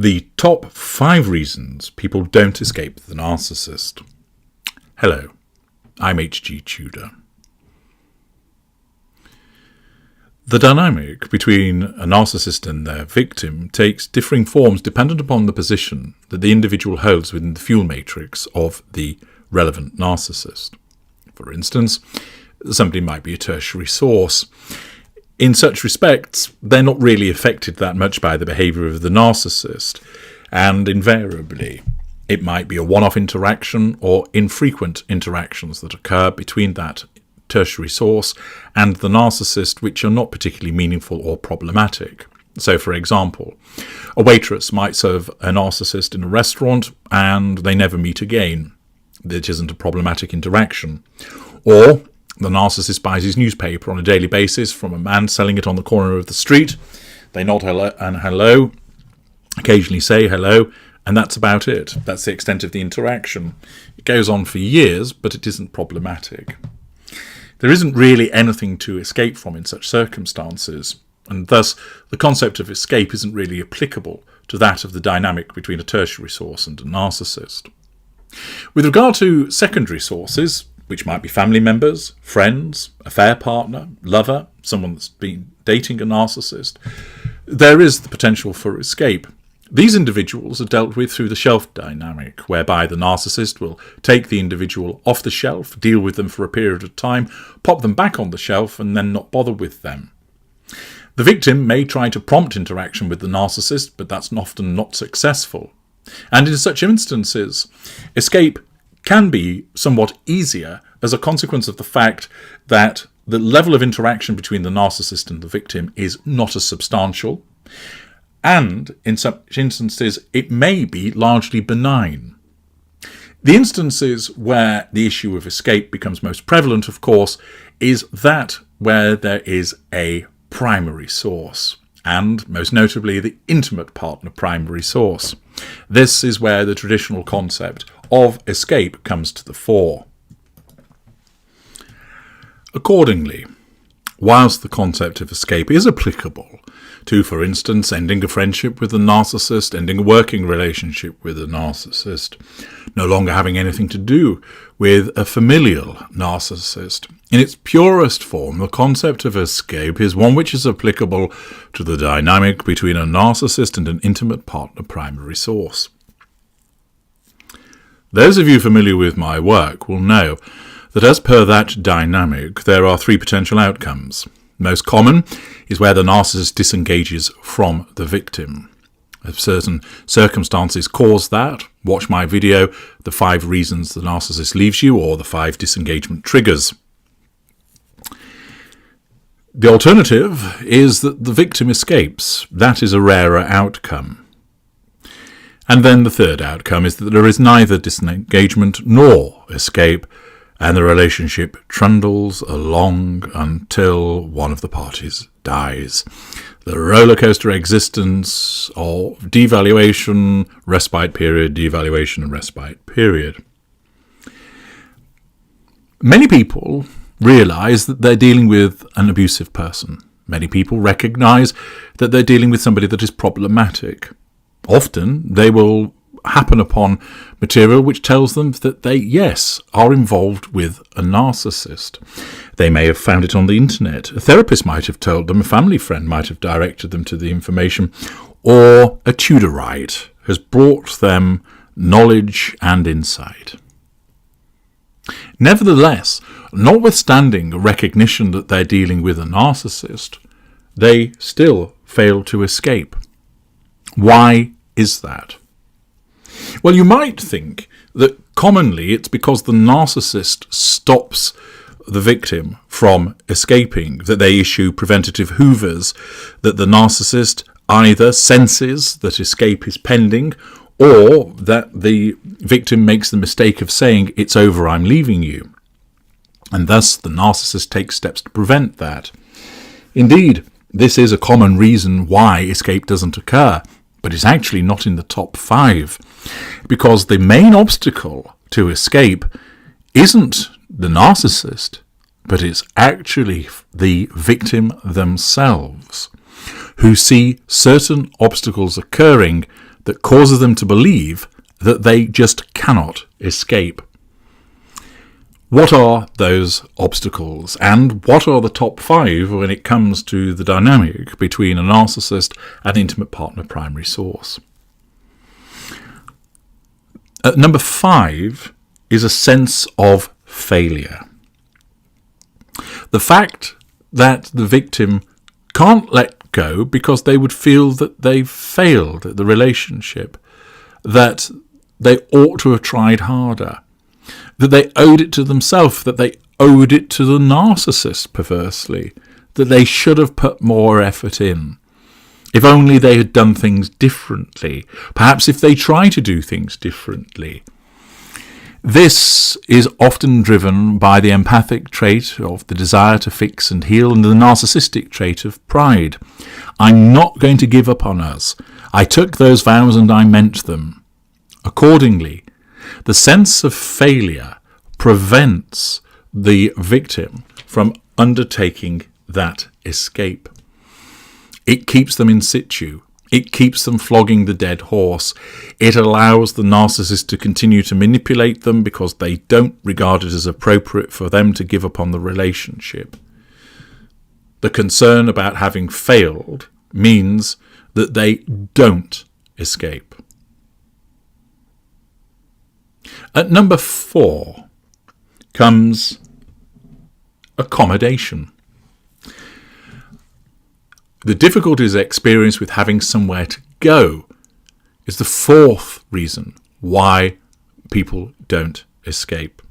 The top 5 reasons people don't escape the narcissist. Hello, I'm H.G. Tudor. The dynamic between a narcissist and their victim takes differing forms dependent upon the position that the individual holds within the fuel matrix of the relevant narcissist. For instance, somebody might be a tertiary source. In such respects, they're not really affected that much by the behaviour of the narcissist, and invariably it might be a one-off interaction or infrequent interactions that occur between that tertiary source and the narcissist which are not particularly meaningful or problematic. So, for example, a waitress might serve a narcissist in a restaurant and they never meet again. It isn't a problematic interaction. Or the narcissist buys his newspaper on a daily basis from a man selling it on the corner of the street. They nod hello, occasionally say hello, and that's about it. That's the extent of the interaction. It goes on for years, but it isn't problematic. There isn't really anything to escape from in such circumstances, and thus the concept of escape isn't really applicable to that of the dynamic between a tertiary source and a narcissist. With regard to secondary sources, which might be family members, friends, affair partner, lover, someone that's been dating a narcissist, there is the potential for escape. These individuals are dealt with through the shelf dynamic, whereby the narcissist will take the individual off the shelf, deal with them for a period of time, pop them back on the shelf, and then not bother with them. The victim may try to prompt interaction with the narcissist, but that's often not successful. And in such instances, escape can be somewhat easier as a consequence of the fact that the level of interaction between the narcissist and the victim is not as substantial, and in such instances it may be largely benign. The instances where the issue of escape becomes most prevalent, of course, is that where there is a primary source, and most notably the intimate partner primary source. This is where the traditional concept of escape comes to the fore. Accordingly, whilst the concept of escape is applicable to, for instance, ending a friendship with a narcissist, ending a working relationship with a narcissist, no longer having anything to do with a familial narcissist, in its purest form, the concept of escape is one which is applicable to the dynamic between a narcissist and an intimate partner primary source. Those of you familiar with my work will know that as per that dynamic, there are 3 potential outcomes. Most common is where the narcissist disengages from the victim. If certain circumstances cause that, watch my video, The 5 Reasons the Narcissist Leaves You, or the 5 Disengagement Triggers. The alternative is that the victim escapes. That is a rarer outcome. And then the third outcome is that there is neither disengagement nor escape, and the relationship trundles along until one of the parties dies. The rollercoaster existence of devaluation, respite period, devaluation and respite period. Many people realise that they're dealing with an abusive person. Many people recognise that they're dealing with somebody that is problematic. Often they will happen upon material which tells them that they, yes, are involved with a narcissist. They may have found it on the internet. A therapist might have told them, a family friend might have directed them to the information, or a Tudorite has brought them knowledge and insight. Nevertheless, notwithstanding a recognition that they're dealing with a narcissist, they still fail to escape. Why is that? Well, you might think that commonly it's because the narcissist stops the victim from escaping, that they issue preventative hoovers, that the narcissist either senses that escape is pending, or that the victim makes the mistake of saying, "It's over, I'm leaving you." And thus the narcissist takes steps to prevent that. Indeed, this is a common reason why escape doesn't occur, but it's actually not in the top 5, because the main obstacle to escape isn't the narcissist, but it's actually the victim themselves, who see certain obstacles occurring that causes them to believe that they just cannot escape. What are those obstacles, and what are the top 5 when it comes to the dynamic between a narcissist and intimate partner primary source? Number 5 is a sense of failure. The fact that the victim can't let go because they would feel that they've failed at the relationship, that they ought to have tried harder, that they owed it to themselves, that they owed it to the narcissist, perversely, that they should have put more effort in. If only they had done things differently, perhaps if they try to do things differently. This is often driven by the empathic trait of the desire to fix and heal and the narcissistic trait of pride. I'm not going to give up on us. I took those vows and I meant them. Accordingly, the sense of failure prevents the victim from undertaking that escape. It keeps them in situ. It keeps them flogging the dead horse. It allows the narcissist to continue to manipulate them because they don't regard it as appropriate for them to give up on the relationship. The concern about having failed means that they don't escape. At number 4 comes accommodation. The difficulties experienced with having somewhere to go is the 4th reason why people don't escape.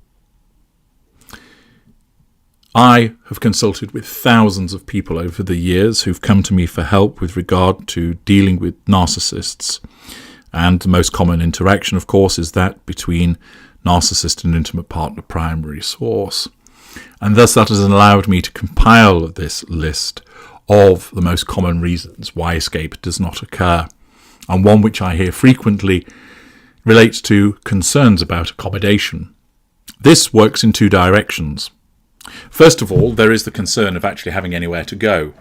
I have consulted with thousands of people over the years who've come to me for help with regard to dealing with narcissists. And the most common interaction, of course, is that between narcissist and intimate partner primary source. And thus that has allowed me to compile this list of the most common reasons why escape does not occur. And one which I hear frequently relates to concerns about accommodation. This works in 2 directions. First of all, there is the concern of actually having anywhere to go.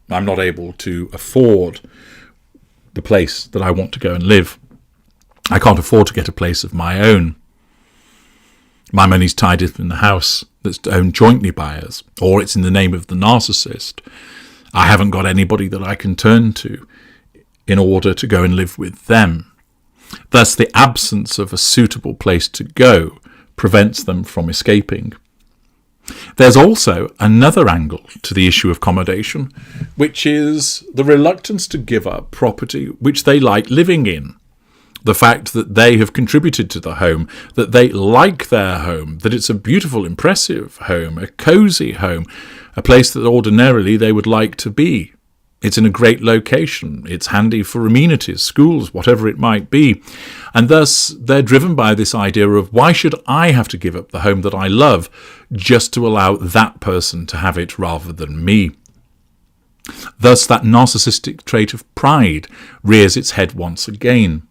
I'm not able to afford the place that I want to go and live. I can't afford to get a place of my own. My money's tied up in the house that's owned jointly by us, or it's in the name of the narcissist. I haven't got anybody that I can turn to in order to go and live with them. Thus, the absence of a suitable place to go prevents them from escaping. There's also another angle to the issue of accommodation, which is the reluctance to give up property which they like living in. The fact that they have contributed to the home, that they like their home, that it's a beautiful, impressive home, a cosy home, a place that ordinarily they would like to be. It's in a great location. It's handy for amenities, schools, whatever it might be. And thus they're driven by this idea of, why should I have to give up the home that I love just to allow that person to have it rather than me? Thus that narcissistic trait of pride rears its head once again.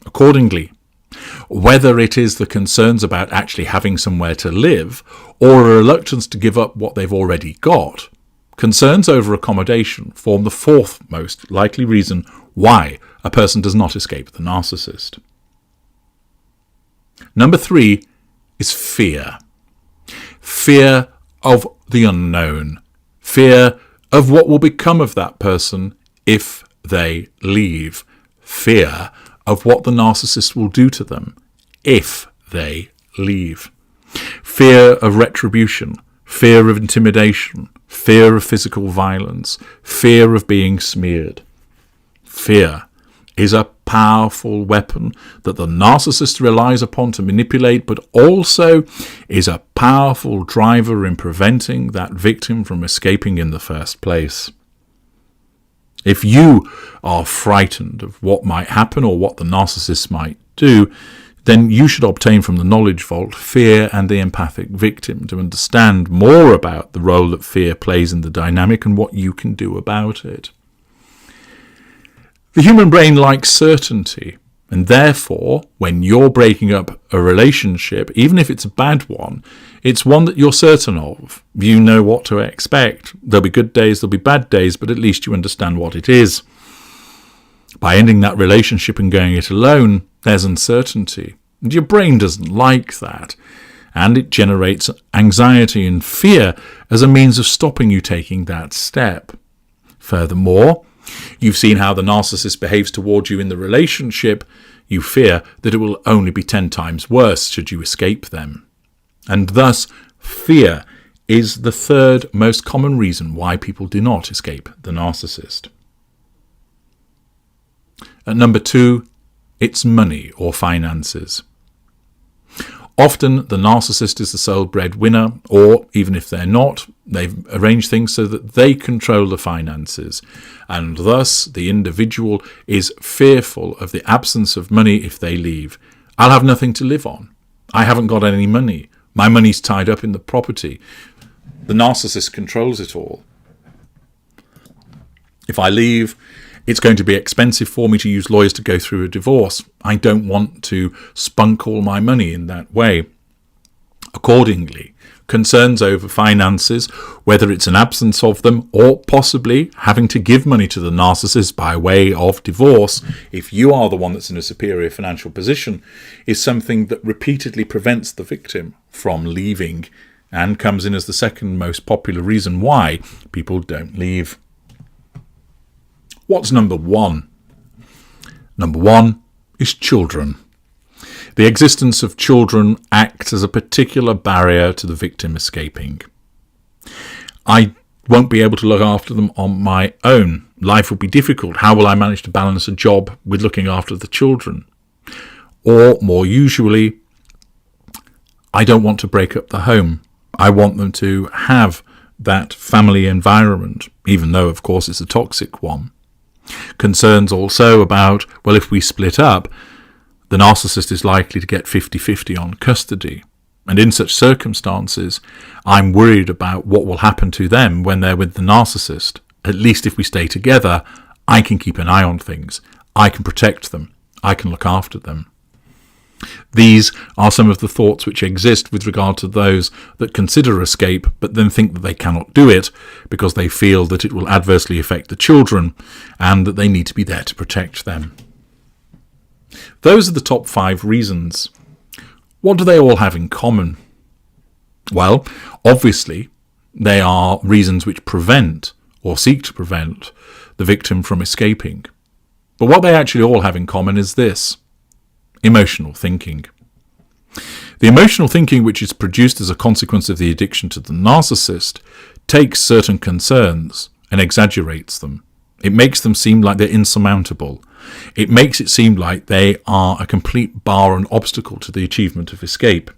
Accordingly, whether it is the concerns about actually having somewhere to live or a reluctance to give up what they've already got, concerns over accommodation form the 4th most likely reason why a person does not escape the narcissist. Number 3 is fear. Fear of the unknown. Fear of what will become of that person if they leave. Fear of what the narcissist will do to them if they leave. Fear of retribution, fear of intimidation, fear of physical violence, fear of being smeared. Fear is a powerful weapon that the narcissist relies upon to manipulate, but also is a powerful driver in preventing that victim from escaping in the first place. If you are frightened of what might happen or what the narcissist might do, then you should obtain from the knowledge vault fear and the empathic victim to understand more about the role that fear plays in the dynamic and what you can do about it. The human brain likes certainty, and therefore, when you're breaking up a relationship, even if it's a bad one, it's one that you're certain of. You know what to expect. There'll be good days, there'll be bad days, but at least you understand what it is. By ending that relationship and going it alone, there's uncertainty. And your brain doesn't like that. And it generates anxiety and fear as a means of stopping you taking that step. Furthermore, you've seen how the narcissist behaves towards you in the relationship. You fear that it will only be 10 times worse should you escape them. And thus, fear is the third most common reason why people do not escape the narcissist. At number 2, it's money or finances. Often the narcissist is the sole breadwinner, or even if they're not, they've arranged things so that they control the finances, and thus the individual is fearful of the absence of money if they leave. I'll have nothing to live on. I haven't got any money. My money's tied up in the property. The narcissist controls it all. If I leave, it's going to be expensive for me to use lawyers to go through a divorce. I don't want to spunk all my money in that way. Accordingly, concerns over finances, whether it's an absence of them or possibly having to give money to the narcissist by way of divorce, if you are the one that's in a superior financial position, is something that repeatedly prevents the victim from leaving and comes in as the second most popular reason why people don't leave. What's number 1? Number 1 is children. The existence of children acts as a particular barrier to the victim escaping. I won't be able to look after them on my own. Life will be difficult. How will I manage to balance a job with looking after the children? Or, more usually, I don't want to break up the home. I want them to have that family environment, even though, of course, it's a toxic one. Concerns also about, well, if we split up, the narcissist is likely to get 50-50 on custody. And in such circumstances, I'm worried about what will happen to them when they're with the narcissist. At least if we stay together, I can keep an eye on things. I can protect them. I can look after them. These are some of the thoughts which exist with regard to those that consider escape but then think that they cannot do it because they feel that it will adversely affect the children and that they need to be there to protect them. Those are the top 5 reasons. What do they all have in common? Well, obviously, they are reasons which prevent or seek to prevent the victim from escaping. But what they actually all have in common is this: emotional thinking. The emotional thinking which is produced as a consequence of the addiction to the narcissist takes certain concerns and exaggerates them. It makes them seem like they're insurmountable. It makes it seem like they are a complete bar and obstacle to the achievement of escape.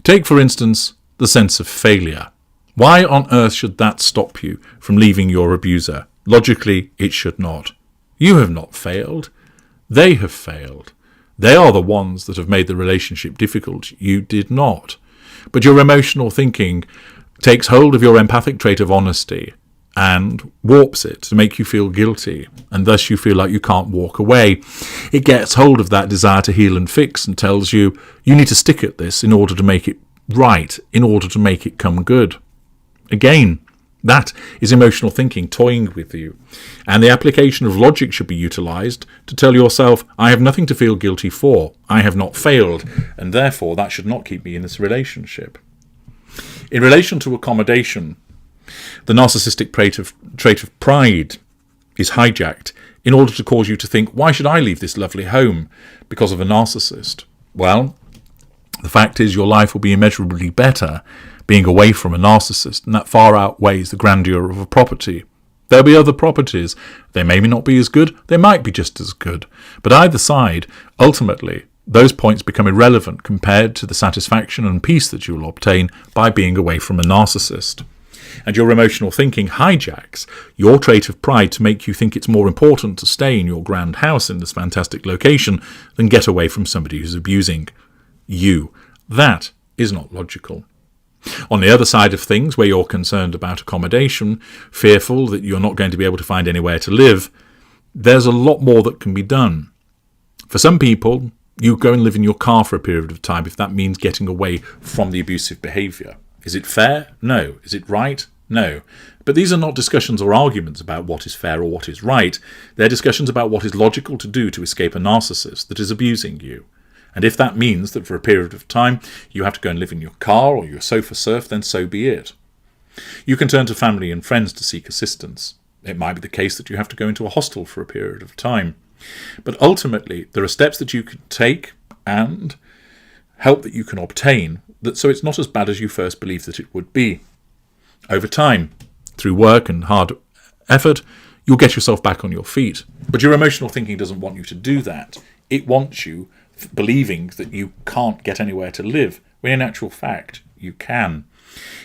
Take, for instance, the sense of failure. Why on earth should that stop you from leaving your abuser? Logically, it should not. You have not failed. They have failed. They are the ones that have made the relationship difficult. You did not. But your emotional thinking takes hold of your empathic trait of honesty and warps it to make you feel guilty, and thus you feel like you can't walk away. It gets hold of that desire to heal and fix and tells you, you need to stick at this in order to make it right, in order to make it come good. Again, that is emotional thinking toying with you. And the application of logic should be utilised to tell yourself, I have nothing to feel guilty for. I have not failed, and therefore that should not keep me in this relationship. In relation to accommodation, the narcissistic trait of pride is hijacked in order to cause you to think, why should I leave this lovely home because of a narcissist? Well, the fact is your life will be immeasurably better being away from a narcissist, and that far outweighs the grandeur of a property. There'll be other properties. They may not be as good, they might be just as good. But either side, ultimately, those points become irrelevant compared to the satisfaction and peace that you will obtain by being away from a narcissist. And your emotional thinking hijacks your trait of pride to make you think it's more important to stay in your grand house in this fantastic location than get away from somebody who's abusing you. That is not logical. On the other side of things, where you're concerned about accommodation, fearful that you're not going to be able to find anywhere to live, there's a lot more that can be done. For some people, you go and live in your car for a period of time if that means getting away from the abusive behaviour. Is it fair? No. Is it right? No. But these are not discussions or arguments about what is fair or what is right. They're discussions about what is logical to do to escape a narcissist that is abusing you. And if that means that for a period of time you have to go and live in your car or your sofa surf, then so be it. You can turn to family and friends to seek assistance. It might be the case that you have to go into a hostel for a period of time. But ultimately, there are steps that you can take and help that you can obtain, so it's not as bad as you first believed that it would be. Over time, through work and hard effort, you'll get yourself back on your feet. But your emotional thinking doesn't want you to do that. It wants you believing that you can't get anywhere to live, when in actual fact, you can.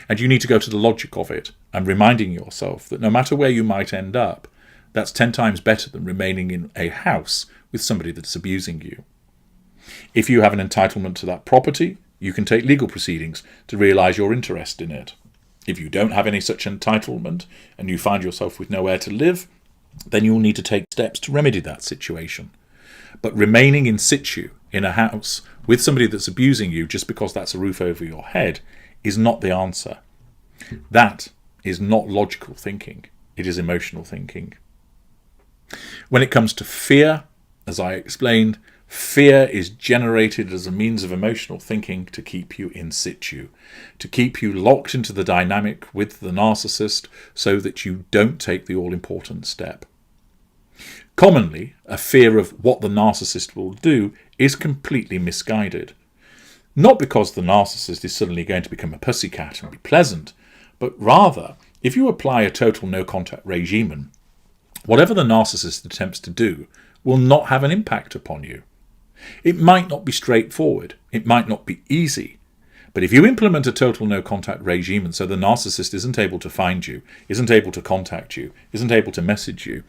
And you need to go to the logic of it and reminding yourself that no matter where you might end up, that's 10 times better than remaining in a house with somebody that's abusing you. If you have an entitlement to that property, you can take legal proceedings to realise your interest in it. If you don't have any such entitlement and you find yourself with nowhere to live, then you'll need to take steps to remedy that situation. But remaining in situ in a house with somebody that's abusing you just because that's a roof over your head is not the answer. That is not logical thinking. It is emotional thinking. When it comes to fear, as I explained, fear is generated as a means of emotional thinking to keep you in situ, to keep you locked into the dynamic with the narcissist so that you don't take the all-important step. Commonly, a fear of what the narcissist will do is completely misguided. Not because the narcissist is suddenly going to become a pussycat and be pleasant, but rather, if you apply a total no-contact regime, whatever the narcissist attempts to do will not have an impact upon you. It might not be straightforward, it might not be easy, but if you implement a total no-contact regime and so the narcissist isn't able to find you, isn't able to contact you, isn't able to message you,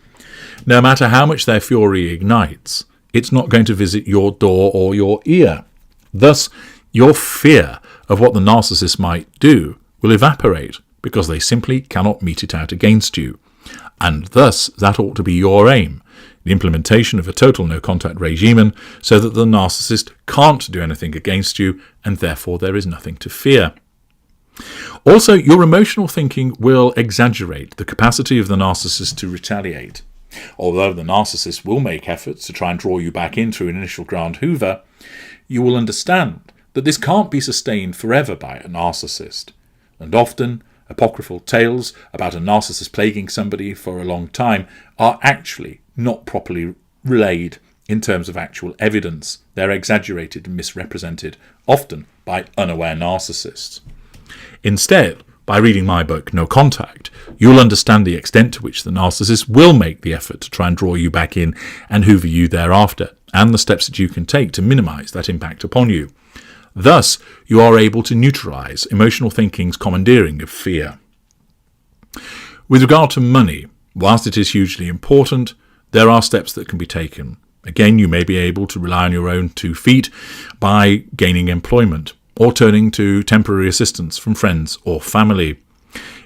no matter how much their fury ignites, it's not going to visit your door or your ear. Thus, your fear of what the narcissist might do will evaporate because they simply cannot mete it out against you. And thus, that ought to be your aim, the implementation of a total no-contact regime so that the narcissist can't do anything against you and therefore there is nothing to fear. Also, your emotional thinking will exaggerate the capacity of the narcissist to retaliate. Although the narcissist will make efforts to try and draw you back in through an initial grand hoover, you will understand that this can't be sustained forever by a narcissist. And often, apocryphal tales about a narcissist plaguing somebody for a long time are actually not properly relayed in terms of actual evidence. They're exaggerated and misrepresented, often by unaware narcissists. Instead, by reading my book, No Contact, you'll understand the extent to which the narcissist will make the effort to try and draw you back in and hoover you thereafter, and the steps that you can take to minimise that impact upon you. Thus, you are able to neutralise emotional thinking's commandeering of fear. With regard to money, whilst it is hugely important, there are steps that can be taken. Again, you may be able to rely on your own 2 feet by gaining employment or turning to temporary assistance from friends or family.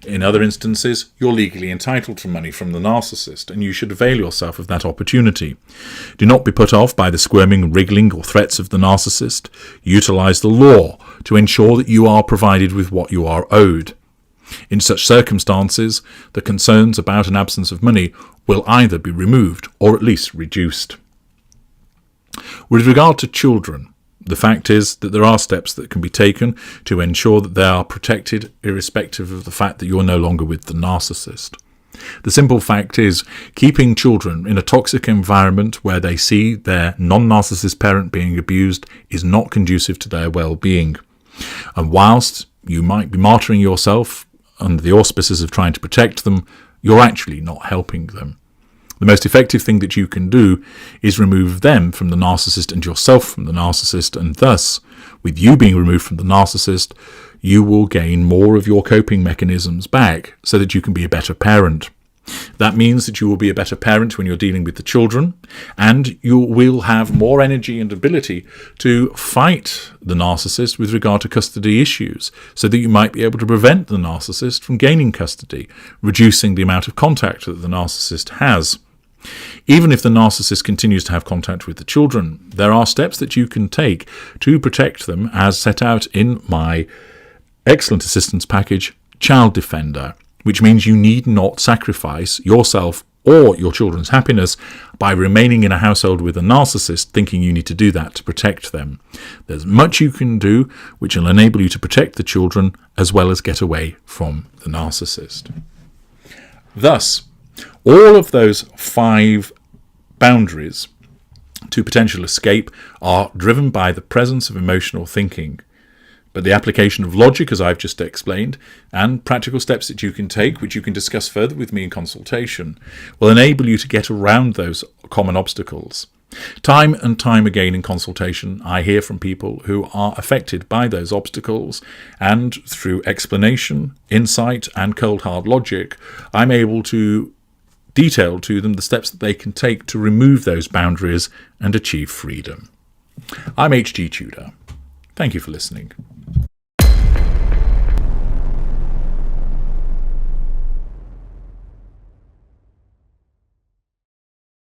In other instances, you're legally entitled to money from the narcissist, and you should avail yourself of that opportunity. Do not be put off by the squirming, wriggling, or threats of the narcissist. Utilise the law to ensure that you are provided with what you are owed. In such circumstances, the concerns about an absence of money will either be removed or at least reduced. With regard to children, the fact is that there are steps that can be taken to ensure that they are protected irrespective of the fact that you're no longer with the narcissist. The simple fact is, keeping children in a toxic environment where they see their non-narcissist parent being abused is not conducive to their well-being. And whilst you might be martyring yourself under the auspices of trying to protect them, you're actually not helping them. The most effective thing that you can do is remove them from the narcissist and yourself from the narcissist, and thus, with you being removed from the narcissist, you will gain more of your coping mechanisms back so that you can be a better parent. That means that you will be a better parent when you're dealing with the children, and you will have more energy and ability to fight the narcissist with regard to custody issues, so that you might be able to prevent the narcissist from gaining custody, reducing the amount of contact that the narcissist has. Even if the narcissist continues to have contact with the children, there are steps that you can take to protect them as set out in my excellent assistance package, Child Defender, which means you need not sacrifice yourself or your children's happiness by remaining in a household with a narcissist, thinking you need to do that to protect them. There's much you can do which will enable you to protect the children as well as get away from the narcissist. Thus, all of those 5 boundaries to potential escape are driven by the presence of emotional thinking. But the application of logic, as I've just explained, and practical steps that you can take, which you can discuss further with me in consultation, will enable you to get around those common obstacles. Time and time again in consultation, I hear from people who are affected by those obstacles, and through explanation, insight, and cold hard logic, I'm able to detail to them the steps that they can take to remove those boundaries and achieve freedom. I'm H.G. Tudor. Thank you for listening.